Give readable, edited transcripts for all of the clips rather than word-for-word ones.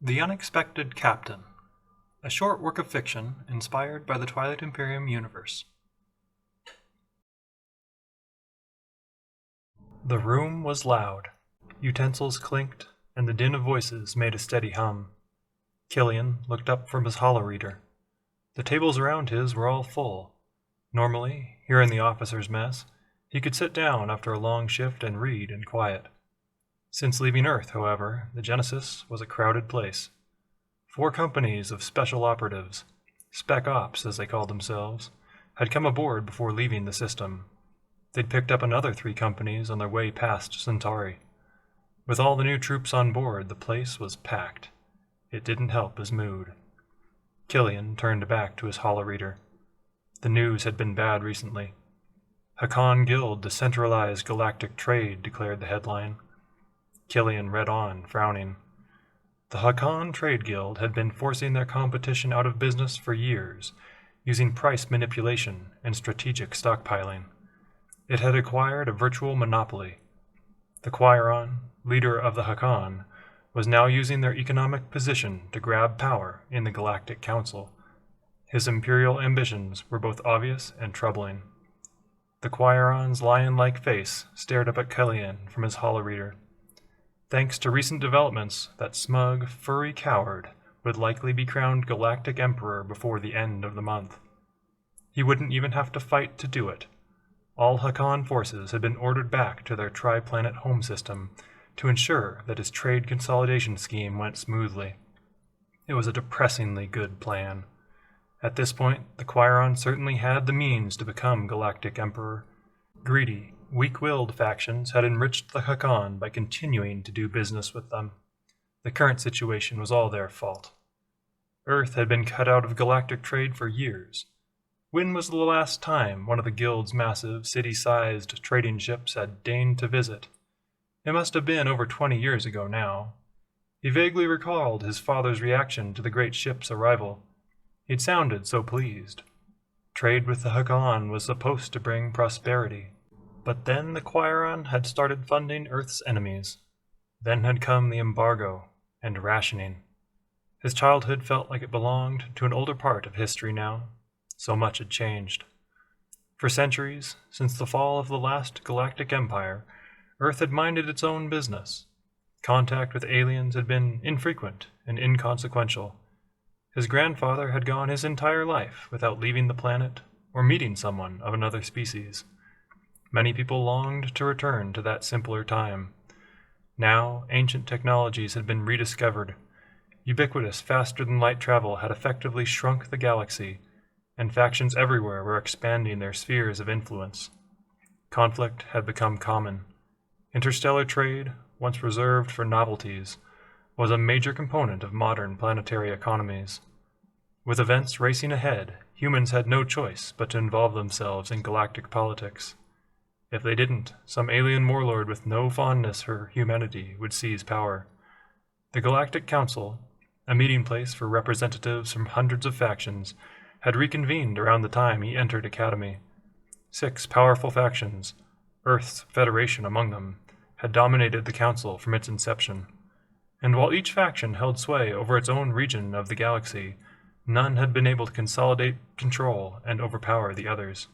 The Unexpected Captain, a short work of fiction inspired by the Twilight Imperium universe. The room was loud. Utensils clinked, and the din of voices made a steady hum. Killian looked up from his holoreader. The tables around his were all full. Normally, here in the officers' mess, he could sit down after a long shift and read in quiet. Since leaving Earth, however, the Genesis was a crowded place. 4 companies of special operatives, Spec Ops as they called themselves, had come aboard before leaving the system. They'd picked up another 3 companies on their way past Centauri. With all the new troops on board, the place was packed. It didn't help his mood. Killian turned back to his holoreader. The news had been bad recently. Hakan Guild to centralize galactic trade, declared the headline. Killian read on, frowning. The Hakan Trade Guild had been forcing their competition out of business for years, using price manipulation and strategic stockpiling. It had acquired a virtual monopoly. The Quiron, leader of the Hakan, was now using their economic position to grab power in the Galactic Council. His imperial ambitions were both obvious and troubling. The Quiron's lion-like face stared up at Killian from his holoreader. Thanks to recent developments, that smug, furry coward would likely be crowned Galactic Emperor before the end of the month. He wouldn't even have to fight to do it. All Hakan forces had been ordered back to their tri-planet home system to ensure that his trade consolidation scheme went smoothly. It was a depressingly good plan. At this point, the Quiron certainly had the means to become Galactic Emperor. Greedy, weak-willed factions had enriched the Hakan by continuing to do business with them. The current situation was all their fault. Earth had been cut out of galactic trade for years. When was the last time one of the Guild's massive, city-sized trading ships had deigned to visit? It must have been over 20 years ago now. He vaguely recalled his father's reaction to the great ship's arrival. He'd sounded so pleased. Trade with the Hakan was supposed to bring prosperity. But then the Quiron had started funding Earth's enemies. Then had come the embargo and rationing. His childhood felt like it belonged to an older part of history now. So much had changed. For centuries, since the fall of the last galactic empire, Earth had minded its own business. Contact with aliens had been infrequent and inconsequential. His grandfather had gone his entire life without leaving the planet or meeting someone of another species. Many people longed to return to that simpler time. Now, ancient technologies had been rediscovered. Ubiquitous faster-than-light travel had effectively shrunk the galaxy, and factions everywhere were expanding their spheres of influence. Conflict had become common. Interstellar trade, once reserved for novelties, was a major component of modern planetary economies. With events racing ahead, humans had no choice but to involve themselves in galactic politics. If they didn't, some alien warlord with no fondness for humanity would seize power. The Galactic Council, a meeting place for representatives from hundreds of factions, had reconvened around the time he entered Academy. 6 powerful factions, Earth's Federation among them, had dominated the Council from its inception. And while each faction held sway over its own region of the galaxy, none had been able to consolidate control and overpower the others.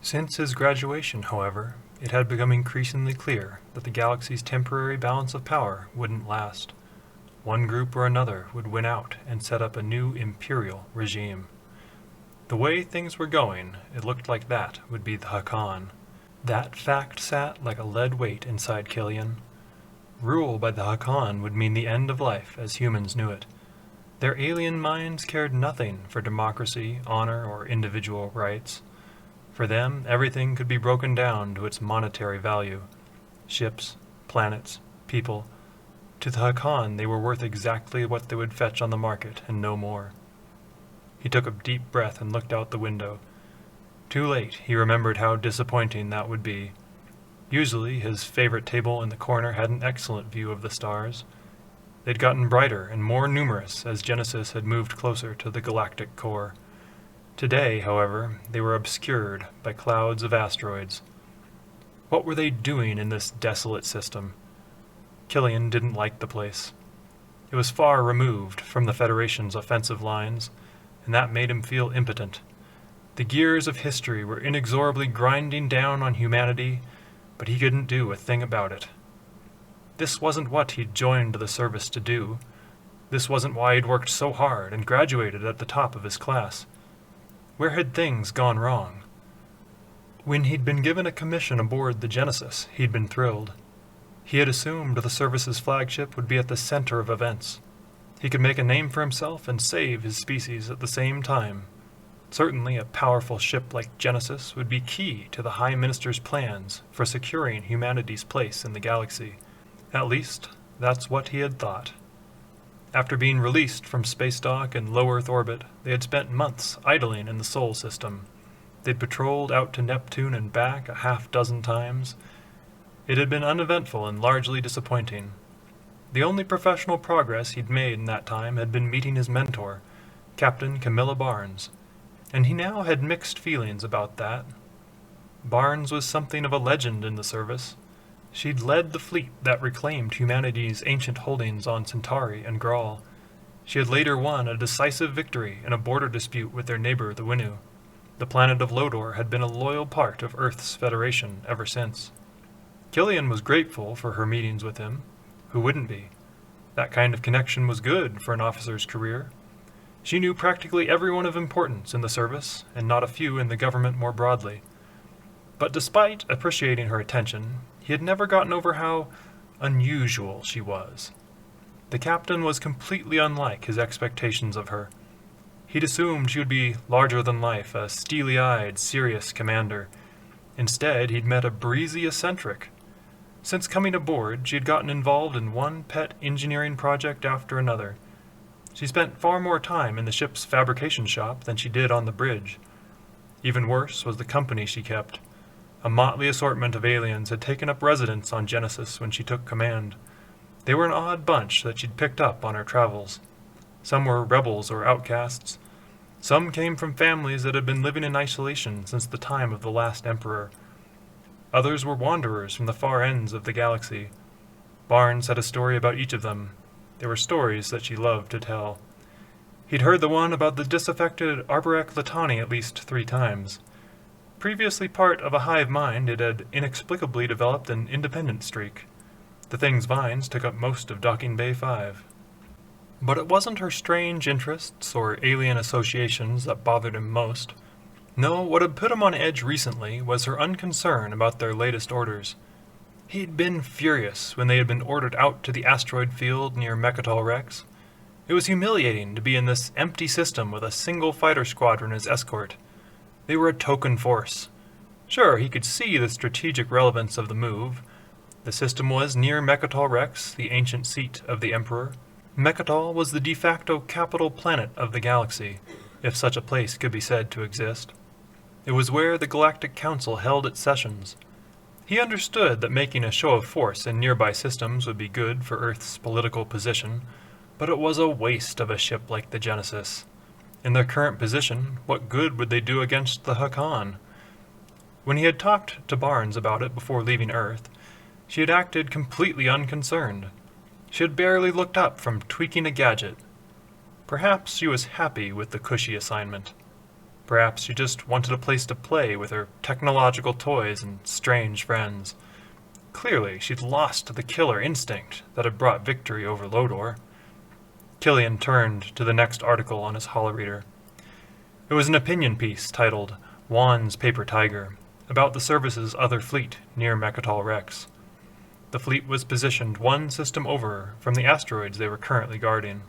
Since his graduation, however, it had become increasingly clear that the galaxy's temporary balance of power wouldn't last. One group or another would win out and set up a new imperial regime. The way things were going, it looked like that would be the Hakan. That fact sat like a lead weight inside Killian. Rule by the Hakan would mean the end of life as humans knew it. Their alien minds cared nothing for democracy, honor, or individual rights. For them, everything could be broken down to its monetary value. Ships, planets, people. To the Hakan, they were worth exactly what they would fetch on the market, and no more. He took a deep breath and looked out the window. Too late, he remembered how disappointing that would be. Usually, his favorite table in the corner had an excellent view of the stars. They'd gotten brighter and more numerous as Genesis had moved closer to the galactic core. Today, however, they were obscured by clouds of asteroids. What were they doing in this desolate system? Killian didn't like the place. It was far removed from the Federation's offensive lines, and that made him feel impotent. The gears of history were inexorably grinding down on humanity, but he couldn't do a thing about it. This wasn't what he'd joined the service to do. This wasn't why he'd worked so hard and graduated at the top of his class. Where had things gone wrong? When he'd been given a commission aboard the Genesis, he'd been thrilled. He had assumed the service's flagship would be at the center of events. He could make a name for himself and save his species at the same time. Certainly a powerful ship like Genesis would be key to the High Minister's plans for securing humanity's place in the galaxy. At least, that's what he had thought. After being released from space dock and low Earth orbit, they had spent months idling in the Sol system. They'd patrolled out to Neptune and back a half-dozen times. It had been uneventful and largely disappointing. The only professional progress he'd made in that time had been meeting his mentor, Captain Camilla Barnes, and he now had mixed feelings about that. Barnes was something of a legend in the service. She'd led the fleet that reclaimed humanity's ancient holdings on Centauri and Graal. She had later won a decisive victory in a border dispute with their neighbor, the Winnu. The planet of Lodor had been a loyal part of Earth's Federation ever since. Killian was grateful for her meetings with him. Who wouldn't be? That kind of connection was good for an officer's career. She knew practically everyone of importance in the service, and not a few in the government more broadly. But despite appreciating her attention, he had never gotten over how unusual she was. The captain was completely unlike his expectations of her. He'd assumed she would be larger than life, a steely-eyed, serious commander. Instead, he'd met a breezy eccentric. Since coming aboard, she had gotten involved in one pet engineering project after another. She spent far more time in the ship's fabrication shop than she did on the bridge. Even worse was the company she kept. A motley assortment of aliens had taken up residence on Genesis when she took command. They were an odd bunch that she'd picked up on her travels. Some were rebels or outcasts. Some came from families that had been living in isolation since the time of the last emperor. Others were wanderers from the far ends of the galaxy. Barnes had a story about each of them. They were stories that she loved to tell. He'd heard the one about the disaffected Arretze Latani at least 3 times. Previously part of a hive mind, it had inexplicably developed an independent streak. The thing's vines took up most of Docking Bay 5. But it wasn't her strange interests or alien associations that bothered him most. No, what had put him on edge recently was her unconcern about their latest orders. He'd been furious when they had been ordered out to the asteroid field near Mechatol Rex. It was humiliating to be in this empty system with a single fighter squadron as escort. They were a token force. Sure, he could see the strategic relevance of the move. The system was near Mechatol Rex, the ancient seat of the Emperor. Mechatol was the de facto capital planet of the galaxy, if such a place could be said to exist. It was where the Galactic Council held its sessions. He understood that making a show of force in nearby systems would be good for Earth's political position, but it was a waste of a ship like the Genesis. In their current position, what good would they do against the Hakan? When he had talked to Barnes about it before leaving Earth, she had acted completely unconcerned. She had barely looked up from tweaking a gadget. Perhaps she was happy with the cushy assignment. Perhaps she just wanted a place to play with her technological toys and strange friends. Clearly, she'd lost the killer instinct that had brought victory over Lodor. Killian turned to the next article on his holoreader. It was an opinion piece titled Juan's Paper Tiger, about the service's other fleet near Mechatol Rex. The fleet was positioned one system over from the asteroids they were currently guarding.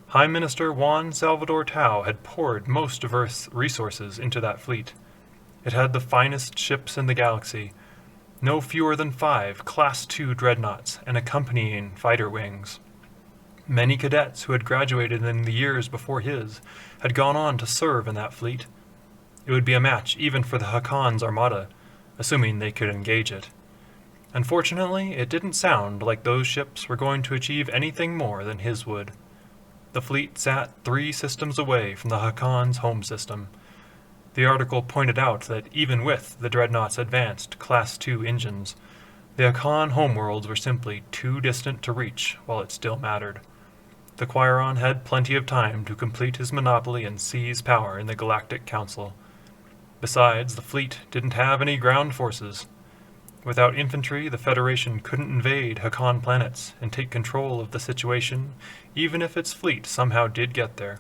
High Minister Juan Salvador Tau had poured most of Earth's resources into that fleet. It had the finest ships in the galaxy, no fewer than 5 Class II dreadnoughts and accompanying fighter wings. Many cadets who had graduated in the years before his had gone on to serve in that fleet. It would be a match even for the Hakan's armada, assuming they could engage it. Unfortunately, it didn't sound like those ships were going to achieve anything more than his would. The fleet sat 3 systems away from the Hakan's home system. The article pointed out that even with the Dreadnought's advanced Class II engines, the Hakan homeworlds were simply too distant to reach while it still mattered. The Quiron had plenty of time to complete his monopoly and seize power in the Galactic Council. Besides, the fleet didn't have any ground forces. Without infantry, the Federation couldn't invade Hakan planets and take control of the situation, even if its fleet somehow did get there.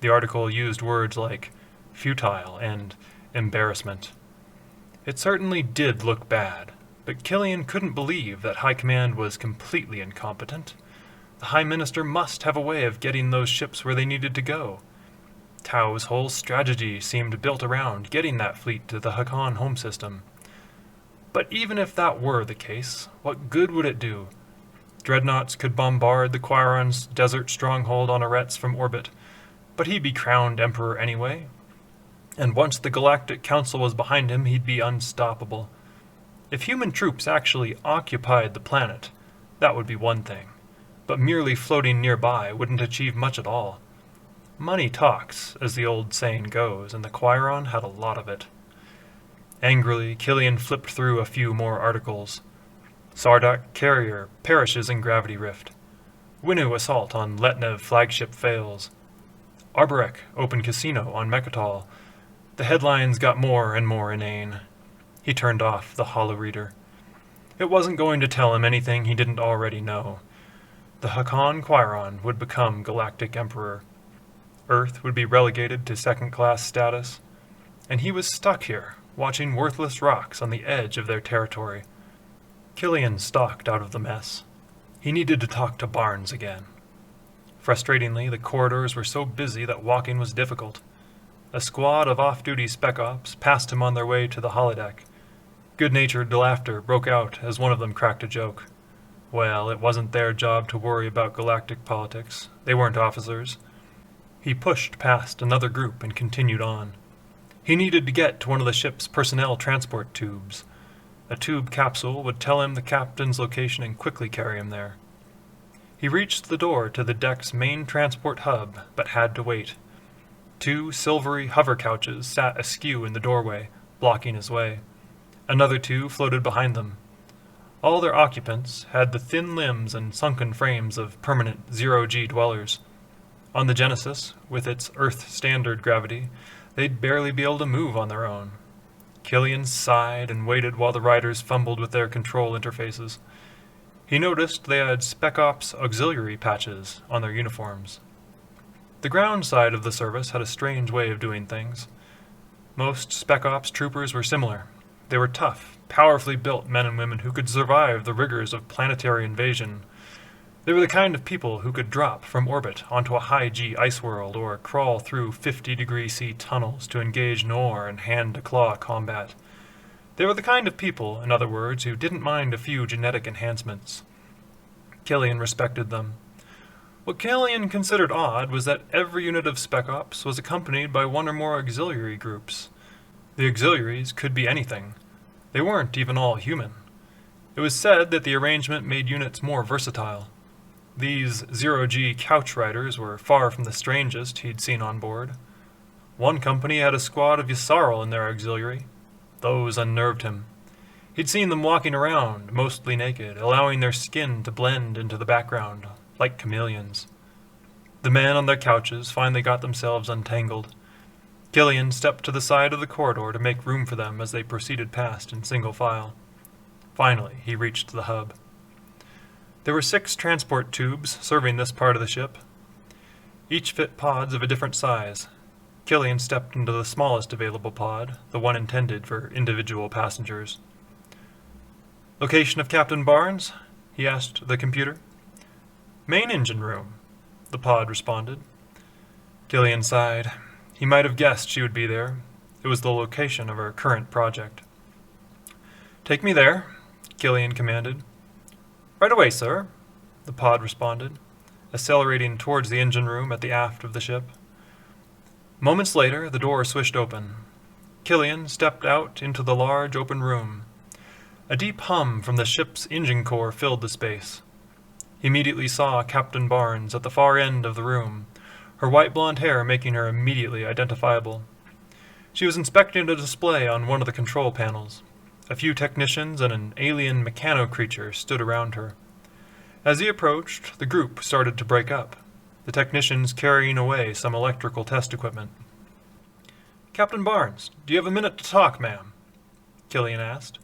The article used words like futile and embarrassment. It certainly did look bad, but Killian couldn't believe that High Command was completely incompetent. The High Minister must have a way of getting those ships where they needed to go. Tau's whole strategy seemed built around getting that fleet to the Hakan home system. But even if that were the case, what good would it do? Dreadnoughts could bombard the Quiron's desert stronghold on Arretze from orbit, but he'd be crowned Emperor anyway. And once the Galactic Council was behind him, he'd be unstoppable. If human troops actually occupied the planet, that would be one thing. But merely floating nearby wouldn't achieve much at all. Money talks, as the old saying goes, and the Quiron had a lot of it. Angrily, Killian flipped through a few more articles. Sardak carrier perishes in gravity rift. Winnu assault on Letnev flagship fails. Arborek open casino on Mechatol. The headlines got more and more inane. He turned off the holoreader. It wasn't going to tell him anything he didn't already know. The Hakan Quiron would become Galactic Emperor. Earth would be relegated to second-class status. And he was stuck here, watching worthless rocks on the edge of their territory. Killian stalked out of the mess. He needed to talk to Barnes again. Frustratingly, the corridors were so busy that walking was difficult. A squad of off-duty spec ops passed him on their way to the holodeck. Good-natured laughter broke out as one of them cracked a joke. Well, it wasn't their job to worry about galactic politics. They weren't officers. He pushed past another group and continued on. He needed to get to one of the ship's personnel transport tubes. A tube capsule would tell him the captain's location and quickly carry him there. He reached the door to the deck's main transport hub, but had to wait. 2 silvery hover couches sat askew in the doorway, blocking his way. Another 2 floated behind them. All their occupants had the thin limbs and sunken frames of permanent zero-G dwellers. On the Genesis, with its Earth-standard gravity, they'd barely be able to move on their own. Killian sighed and waited while the riders fumbled with their control interfaces. He noticed they had Spec Ops auxiliary patches on their uniforms. The ground side of the service had a strange way of doing things. Most Spec Ops troopers were similar. They were tough, powerfully built men and women who could survive the rigors of planetary invasion. They were the kind of people who could drop from orbit onto a high-G ice world or crawl through 50°C tunnels to engage Nor and hand-to-claw combat. They were the kind of people, in other words, who didn't mind a few genetic enhancements. Killian respected them. What Killian considered odd was that every unit of Spec Ops was accompanied by one or more auxiliary groups. The auxiliaries could be anything. They weren't even all human. It was said that the arrangement made units more versatile. These zero-G couch riders were far from the strangest he'd seen on board. One company had a squad of Yssaril in their auxiliary. Those unnerved him. He'd seen them walking around, mostly naked, allowing their skin to blend into the background, like chameleons. The men on their couches finally got themselves untangled. Killian stepped to the side of the corridor to make room for them as they proceeded past in single file. Finally, he reached the hub. There were 6 transport tubes serving this part of the ship. Each fit pods of a different size. Killian stepped into the smallest available pod, the one intended for individual passengers. "Location of Captain Barnes?" he asked the computer. "Main engine room," the pod responded. Killian sighed. He might have guessed she would be there. It was the location of her current project. "Take me there," Killian commanded. "Right away, sir," the pod responded, accelerating towards the engine room at the aft of the ship. Moments later, the door swished open. Killian stepped out into the large open room. A deep hum from the ship's engine core filled the space. He immediately saw Captain Barnes at the far end of the room, her white blonde hair making her immediately identifiable. She was inspecting a display on one of the control panels. A few technicians and an alien mechano creature stood around her. As he approached, the group started to break up, the technicians carrying away some electrical test equipment. "Captain Barnes, do you have a minute to talk, ma'am?" Killian asked.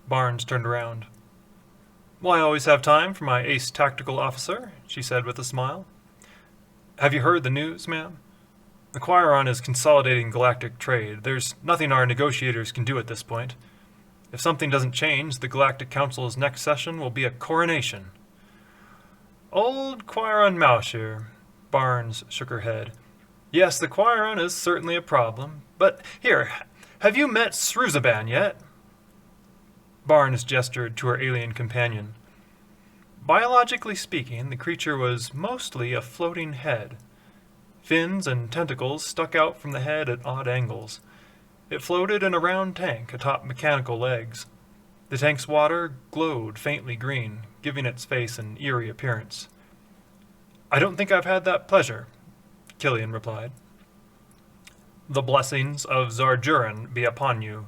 Barnes turned around. "Well, I always have time for my ace tactical officer," she said with a smile. "Have you heard the news, ma'am? The Quiron is consolidating galactic trade. There's nothing our negotiators can do at this point. If something doesn't change, the Galactic Council's next session will be a coronation." "Old Quiron Mouser," Barnes shook her head. "Yes, the Quiron is certainly a problem. But here, have you met Sruzaban yet?" Barnes gestured to her alien companion. Biologically speaking, the creature was mostly a floating head. Fins and tentacles stuck out from the head at odd angles. It floated in a round tank atop mechanical legs. The tank's water glowed faintly green, giving its face an eerie appearance. "I don't think I've had that pleasure," Killian replied. "The blessings of Zarjuran be upon you,"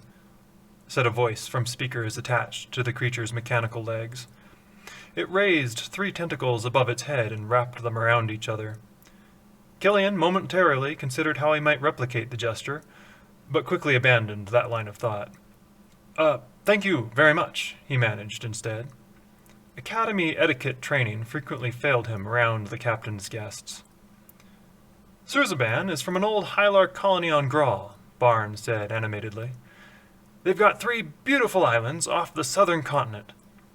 said a voice from speakers attached to the creature's mechanical legs. It raised 3 tentacles above its head and wrapped them around each other. Killian momentarily considered how he might replicate the gesture, but quickly abandoned that line of thought. Thank you very much," he managed instead. Academy etiquette training frequently failed him around the captain's guests. "Sruzaban is from an old Hylar colony on Grawl," Barnes said animatedly. "They've got 3 beautiful islands off the southern continent.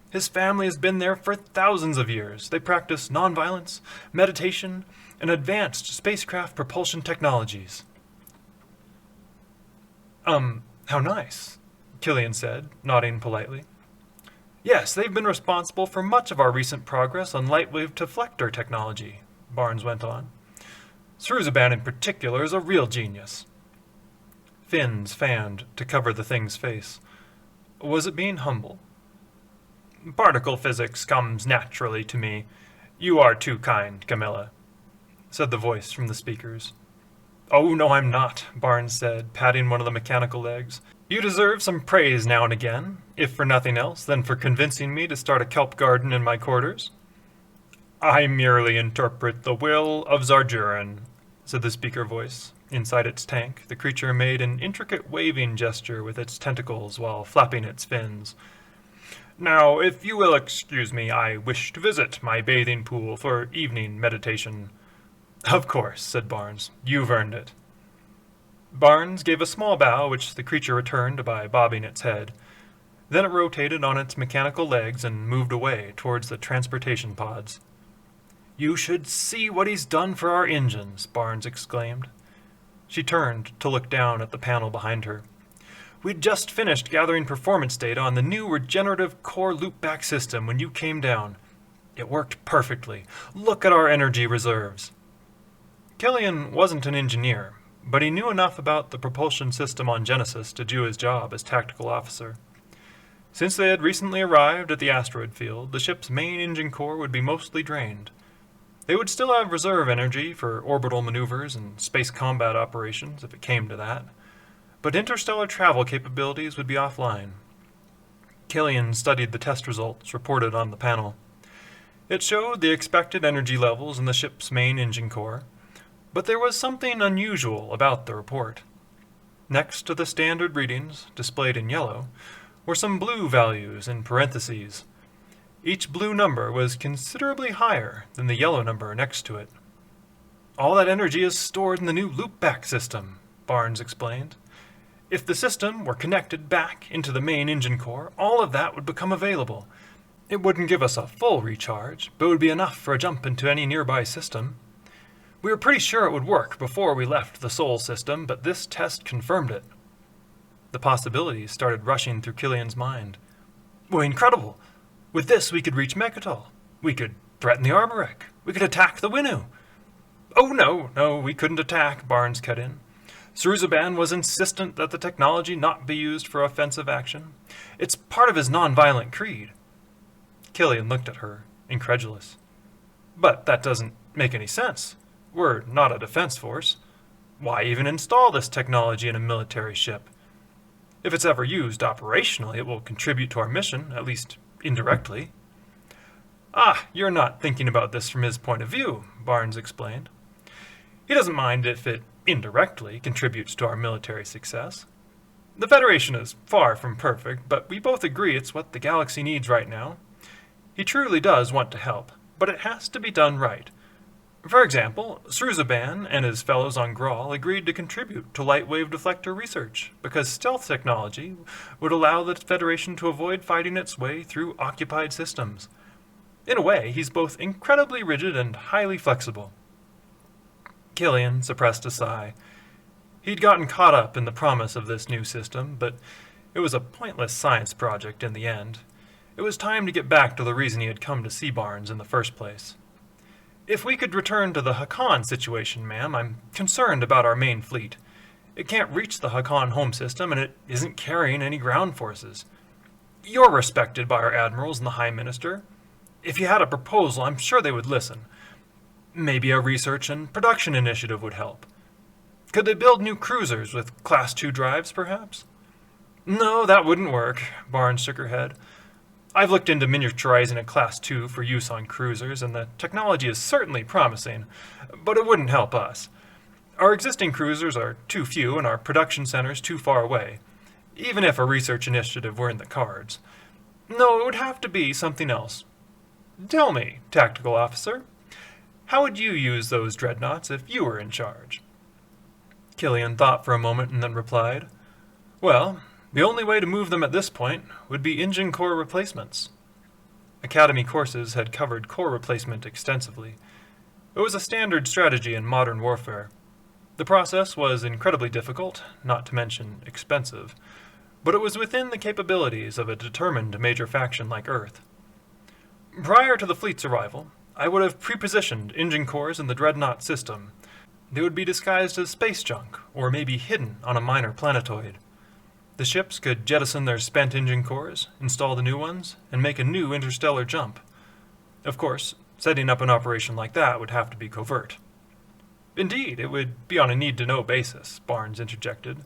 His family has been there for thousands of years. They practice nonviolence, meditation, and advanced spacecraft propulsion technologies." How nice," Killian said, nodding politely. "Yes, they've been responsible for much of our recent progress on lightwave deflector technology," Barnes went on. "Sruzaban in particular is a real genius." Fins fanned to cover the thing's face. Was it being humble? "Particle physics comes naturally to me. You are too kind, Camilla," said the voice from the speakers. "Oh, no, I'm not," Barnes said, patting one of the mechanical legs. "You deserve some praise now and again, if for nothing else than for convincing me to start a kelp garden in my quarters." "I merely interpret the will of Zarjuran," said the speaker voice. Inside its tank, the creature made an intricate waving gesture with its tentacles while flapping its fins. "Now, if you will excuse me, I wish to visit my bathing pool for evening meditation." "Of course," said Barnes. "You've earned it." Barnes gave a small bow, which the creature returned by bobbing its head. Then it rotated on its mechanical legs and moved away towards the transportation pods. "You should see what he's done for our engines," Barnes exclaimed. She turned to look down at the panel behind her. "We'd just finished gathering performance data on the new regenerative core loopback system when you came down. It worked perfectly. Look at our energy reserves." Killian wasn't an engineer, but he knew enough about the propulsion system on Genesis to do his job as tactical officer. Since they had recently arrived at the asteroid field, the ship's main engine core would be mostly drained. They would still have reserve energy for orbital maneuvers and space combat operations, if it came to that, but interstellar travel capabilities would be offline. Killian studied the test results reported on the panel. It showed the expected energy levels in the ship's main engine core, but there was something unusual about the report. Next to the standard readings, displayed in yellow, were some blue values in parentheses. Each blue number was considerably higher than the yellow number next to it. "All that energy is stored in the new loopback system," Barnes explained. "If the system were connected back into the main engine core, all of that would become available. It wouldn't give us a full recharge, but it would be enough for a jump into any nearby system. We were pretty sure it would work before we left the Sol system, but this test confirmed it." The possibilities started rushing through Killian's mind. "Well, incredible! With this, we could reach Mechatol. We could threaten the Arborek. We could attack the Winnu." "Oh, no, we couldn't attack," Barnes cut in. "Sruzaban was insistent that the technology not be used for offensive action. It's part of his nonviolent creed." Killian looked at her, incredulous. "But that doesn't make any sense. We're not a defense force. Why even install this technology in a military ship? If it's ever used operationally, it will contribute to our mission, at least indirectly." Ah, you're not thinking about this from his point of view, Barnes explained. He doesn't mind if it indirectly contributes to our military success. The Federation is far from perfect, but we both agree it's what the galaxy needs right now. He truly does want to help, but it has to be done right. For example, Sruzaban and his fellows on Grawl agreed to contribute to light wave deflector research, because stealth technology would allow the Federation to avoid fighting its way through occupied systems. In a way, he's both incredibly rigid and highly flexible. Killian suppressed a sigh. He'd gotten caught up in the promise of this new system, but it was a pointless science project in the end. It was time to get back to the reason he had come to see Barnes in the first place. If we could return to the Hakan situation, ma'am, I'm concerned about our main fleet. It can't reach the Hakan home system, and it isn't carrying any ground forces. You're respected by our admirals and the High Minister. If you had a proposal, I'm sure they would listen. Maybe a research and production initiative would help. Could they build new cruisers with Class 2 drives, perhaps? No, that wouldn't work, Barnes shook her head. I've looked into miniaturizing a Class 2 for use on cruisers, and the technology is certainly promising, but it wouldn't help us. Our existing cruisers are too few and our production centers too far away, even if a research initiative were in the cards. No, it would have to be something else. Tell me, tactical officer, how would you use those dreadnoughts if you were in charge? Killian thought for a moment and then replied, Well, the only way to move them at this point would be engine core replacements. Academy courses had covered core replacement extensively. It was a standard strategy in modern warfare. The process was incredibly difficult, not to mention expensive, but it was within the capabilities of a determined major faction like Earth. Prior to the fleet's arrival, I would have prepositioned engine cores in the Dreadnought system. They would be disguised as space junk, or maybe hidden on a minor planetoid. The ships could jettison their spent engine cores, install the new ones, and make a new interstellar jump. Of course, setting up an operation like that would have to be covert. Indeed, it would be on a need-to-know basis, Barnes interjected.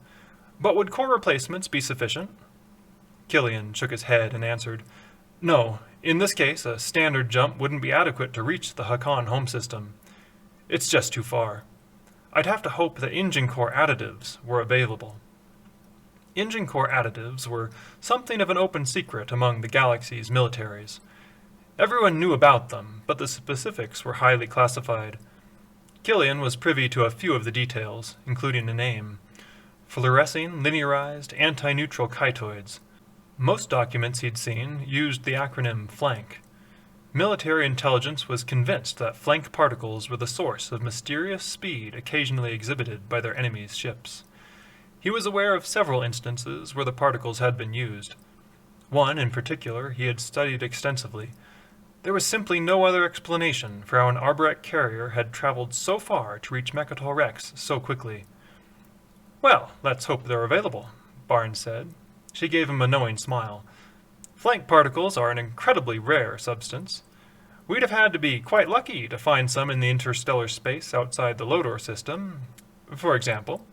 But would core replacements be sufficient? Killian shook his head and answered, No, in this case, a standard jump wouldn't be adequate to reach the Hakan home system. It's just too far. I'd have to hope that engine core additives were available. Engine core additives were something of an open secret among the galaxy's militaries. Everyone knew about them, but the specifics were highly classified. Killian was privy to a few of the details, including a name. Fluorescing, linearized, anti-neutral chitoids. Most documents he'd seen used the acronym FLANK. Military intelligence was convinced that flank particles were the source of mysterious speed occasionally exhibited by their enemies' ships. He was aware of several instances where the particles had been used. One in particular he had studied extensively. There was simply no other explanation for how an Arborec carrier had traveled so far to reach Mechatol Rex so quickly. Well, let's hope they're available, Barnes said. She gave him a knowing smile. Flank particles are an incredibly rare substance. We'd have had to be quite lucky to find some in the interstellar space outside the Lodor system, for example.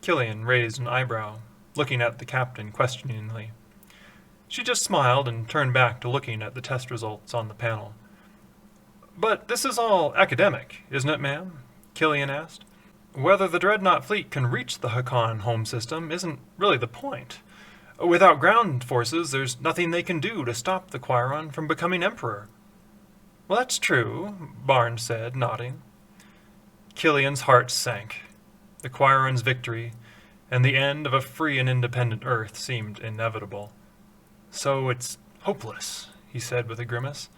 Killian raised an eyebrow, looking at the captain questioningly. She just smiled and turned back to looking at the test results on the panel. But this is all academic, isn't it, ma'am? Killian asked. Whether the Dreadnought fleet can reach the Hakan home system isn't really the point. Without ground forces, there's nothing they can do to stop the Quiron from becoming Emperor. Well, that's true, Barnes said, nodding. Killian's heart sank. The Quiron's victory and the end of a free and independent Earth seemed inevitable. So it's hopeless, he said with a grimace.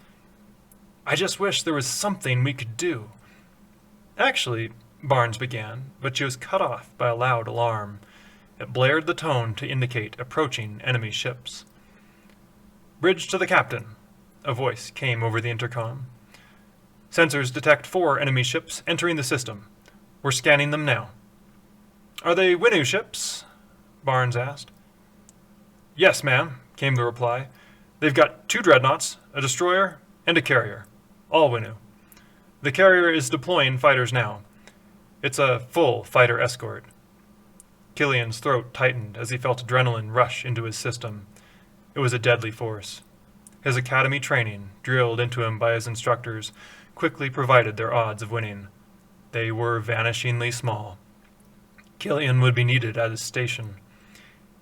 I just wish there was something we could do. Actually, Barnes began, but she was cut off by a loud alarm. It blared the tone to indicate approaching enemy ships. Bridge to the captain, a voice came over the intercom. Sensors detect 4 enemy ships entering the system. We're scanning them now. Are they Winnu ships? Barnes asked. Yes, ma'am, came the reply. They've got 2 dreadnoughts, a destroyer, and a carrier. All Winnu. The carrier is deploying fighters now. It's a full fighter escort. Killian's throat tightened as he felt adrenaline rush into his system. It was a deadly force. His academy training, drilled into him by his instructors, quickly provided their odds of winning. They were vanishingly small. Killian would be needed at his station.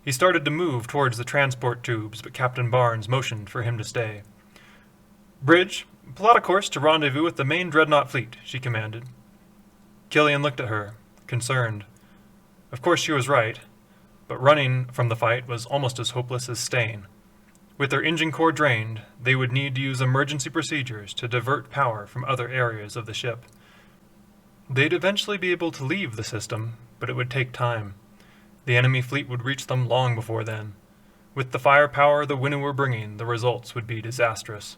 He started to move towards the transport tubes, but Captain Barnes motioned for him to stay. "Bridge, plot a course to rendezvous with the main dreadnought fleet," she commanded. Killian looked at her, concerned. Of course she was right, but running from the fight was almost as hopeless as staying. With their engine core drained, they would need to use emergency procedures to divert power from other areas of the ship. They'd eventually be able to leave the system, but it would take time. The enemy fleet would reach them long before then. With the firepower the Winnu were bringing, the results would be disastrous.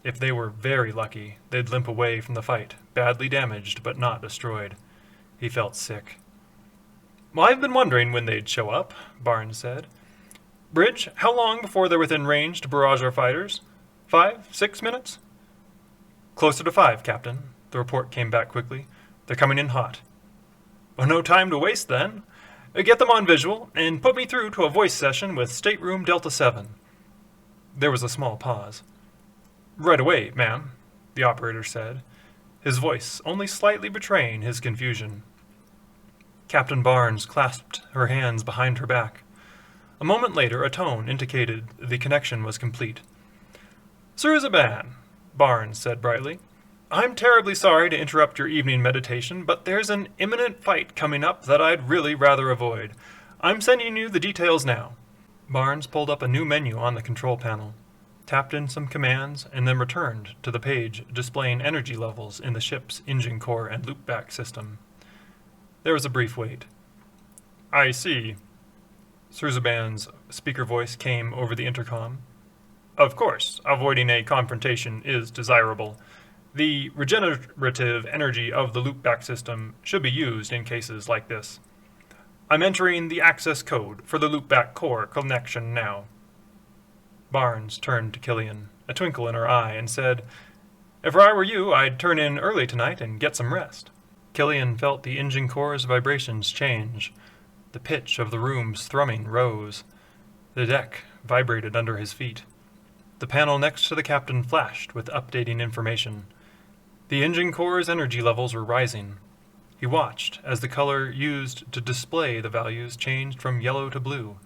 If they were very lucky, they'd limp away from the fight, badly damaged but not destroyed. He felt sick. "Well, I've been wondering when they'd show up," Barnes said. "Bridge, how long before they're within range to barrage our fighters? 5, 6 minutes?" "Closer to 5, Captain," the report came back quickly. "They're coming in hot." "Well, no time to waste then. Get them on visual, and put me through to a voice session with Stateroom Delta 7. There was a small pause. "Right away, ma'am," the operator said, his voice only slightly betraying his confusion. Captain Barnes clasped her hands behind her back. A moment later, a tone indicated the connection was complete. "Suruzaban," Barnes said brightly, "I'm terribly sorry to interrupt your evening meditation, but there's an imminent fight coming up that I'd really rather avoid. I'm sending you the details now." Barnes pulled up a new menu on the control panel, tapped in some commands, and then returned to the page displaying energy levels in the ship's engine core and loopback system. There was a brief wait. "I see." Suruzaban's speaker voice came over the intercom. "Of course, avoiding a confrontation is desirable. The regenerative energy of the loopback system should be used in cases like this. I'm entering the access code for the loopback core connection now." Barnes turned to Killian, a twinkle in her eye, and said, "If I were you, I'd turn in early tonight and get some rest." Killian felt the engine core's vibrations change. The pitch of the room's thrumming rose. The deck vibrated under his feet. The panel next to the captain flashed with updating information. The engine core's energy levels were rising. He watched as the color used to display the values changed from yellow to blue.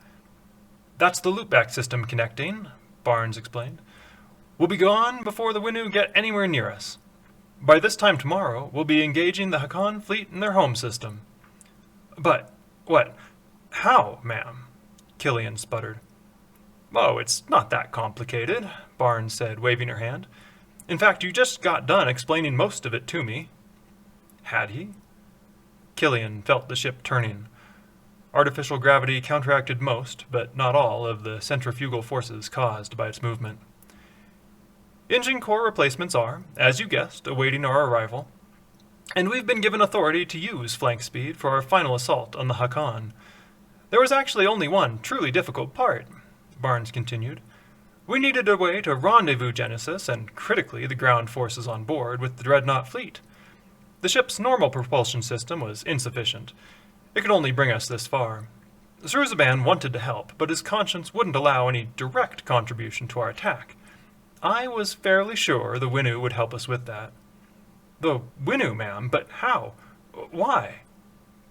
"That's the loopback system connecting," Barnes explained. "We'll be gone before the Winnu get anywhere near us. By this time tomorrow, we'll be engaging the Hakan fleet in their home system." "But, how, ma'am?" Killian sputtered. "Oh, it's not that complicated," Barnes said, waving her hand. "In fact, you just got done explaining most of it to me." Had he? Killian felt the ship turning. Artificial gravity counteracted most, but not all, of the centrifugal forces caused by its movement. "Engine core replacements are, as you guessed, awaiting our arrival, and we've been given authority to use flank speed for our final assault on the Hakan. There was actually only one truly difficult part," Barnes continued. "We needed a way to rendezvous Genesis and, critically, the ground forces on board with the dreadnought fleet. The ship's normal propulsion system was insufficient. It could only bring us this far. Suruzaban wanted to help, but his conscience wouldn't allow any direct contribution to our attack. I was fairly sure the Winnu would help us with that." "The Winnu, ma'am? But how? Why?"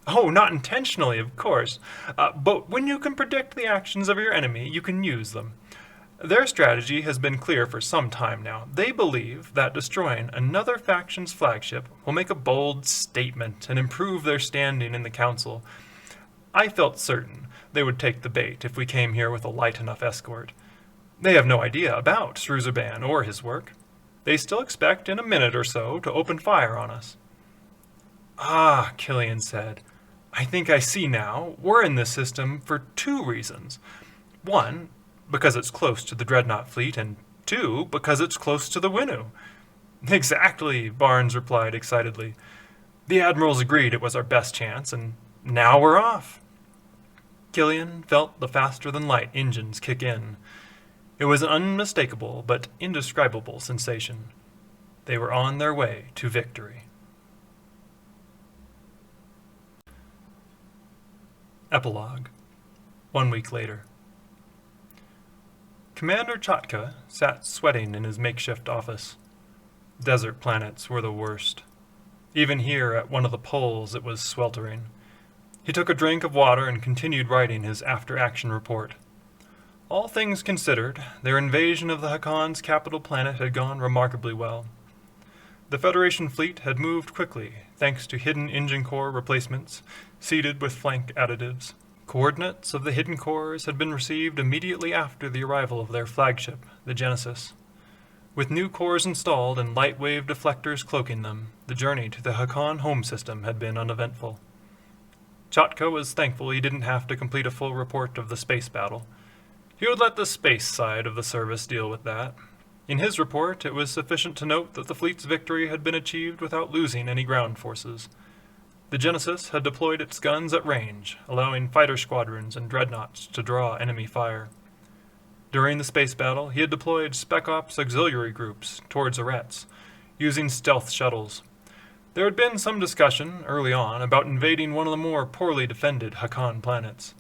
"Oh, not intentionally, of course. But when you can predict the actions of your enemy, you can use them. Their strategy has been clear for some time now. They believe that destroying another faction's flagship will make a bold statement and improve their standing in the Council. I felt certain they would take the bait if we came here with a light enough escort. They have no idea about Suruzaban or his work. They still expect in a minute or so to open fire on us." "Ah," Killian said. "I think I see now. We're in this system for 2 reasons. 1, because it's close to the dreadnought fleet, and 2, because it's close to the Winnu." "Exactly," Barnes replied excitedly. "The admirals agreed it was our best chance, and now we're off." Killian felt the faster-than-light engines kick in. It was an unmistakable but indescribable sensation. They were on their way to victory. Epilogue. 1 week later. Commander Chotka sat sweating in his makeshift office. Desert planets were the worst. Even here at one of the poles it was sweltering. He took a drink of water and continued writing his after-action report. All things considered, their invasion of the Hakon's capital planet had gone remarkably well. The Federation fleet had moved quickly, thanks to hidden engine core replacements, seeded with flank additives. Coordinates of the hidden cores had been received immediately after the arrival of their flagship, the Genesis. With new cores installed and light wave deflectors cloaking them, the journey to the Hakon home system had been uneventful. Chotka was thankful he didn't have to complete a full report of the space battle. He would let the space side of the service deal with that. In his report, it was sufficient to note that the fleet's victory had been achieved without losing any ground forces. The Genesis had deployed its guns at range, allowing fighter squadrons and dreadnoughts to draw enemy fire. During the space battle, he had deployed Spec Ops auxiliary groups towards Arretze, using stealth shuttles. There had been some discussion, early on, about invading one of the more poorly defended Hakon planets,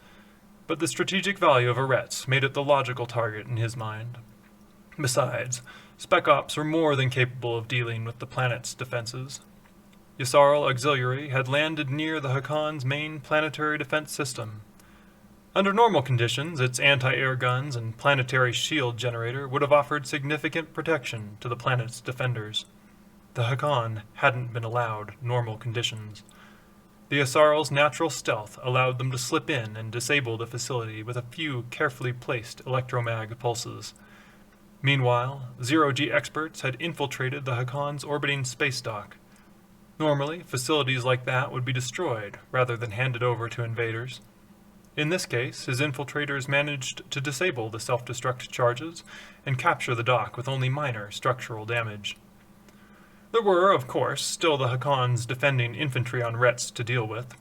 but the strategic value of Arretze made it the logical target in his mind. Besides, Spec Ops were more than capable of dealing with the planet's defenses. Yssarl Auxiliary had landed near the Hakon's main planetary defense system. Under normal conditions, its anti-air guns and planetary shield generator would have offered significant protection to the planet's defenders. The Hakon hadn't been allowed normal conditions. The Yssarl's natural stealth allowed them to slip in and disable the facility with a few carefully placed electromag pulses. Meanwhile, zero-G experts had infiltrated the Hakon's orbiting space dock. Normally, facilities like that would be destroyed rather than handed over to invaders. In this case, his infiltrators managed to disable the self-destruct charges and capture the dock with only minor structural damage. There were, of course, still the Hakon's defending infantry on Arretze to deal with.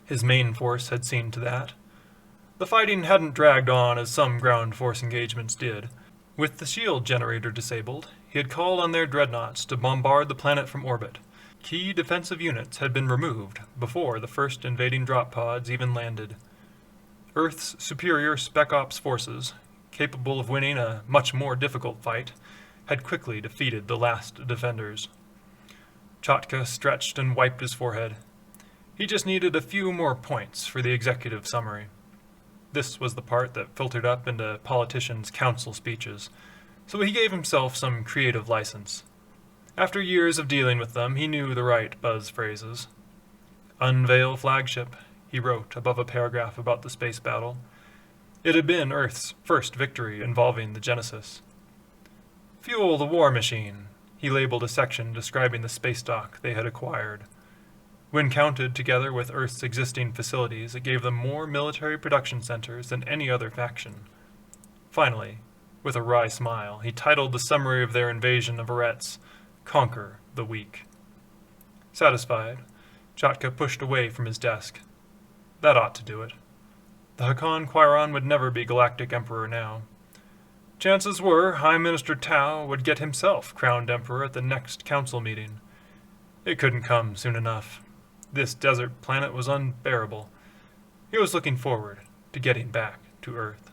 His main force had seen to that. The fighting hadn't dragged on as some ground force engagements did. With the shield generator disabled, he had called on their dreadnoughts to bombard the planet from orbit. Key defensive units had been removed before the first invading drop pods even landed. Earth's superior Spec Ops forces, capable of winning a much more difficult fight, had quickly defeated the last defenders. Chotka stretched and wiped his forehead. He just needed a few more points for the executive summary. This was the part that filtered up into politicians' council speeches, so he gave himself some creative license. After years of dealing with them, he knew the right buzz phrases. Unveil flagship, he wrote above a paragraph about the space battle. It had been Earth's first victory involving the Genesis. Fuel the war machine, he labeled a section describing the space dock they had acquired. When counted together with Earth's existing facilities, it gave them more military production centers than any other faction. Finally, with a wry smile, he titled the summary of their invasion of Arretze, Conquer the Weak. Satisfied, Chotka pushed away from his desk. That ought to do it. The Hakon Quiron would never be Galactic Emperor now. Chances were High Minister Tau would get himself crowned Emperor at the next council meeting. It couldn't come soon enough. This desert planet was unbearable. He was looking forward to getting back to Earth.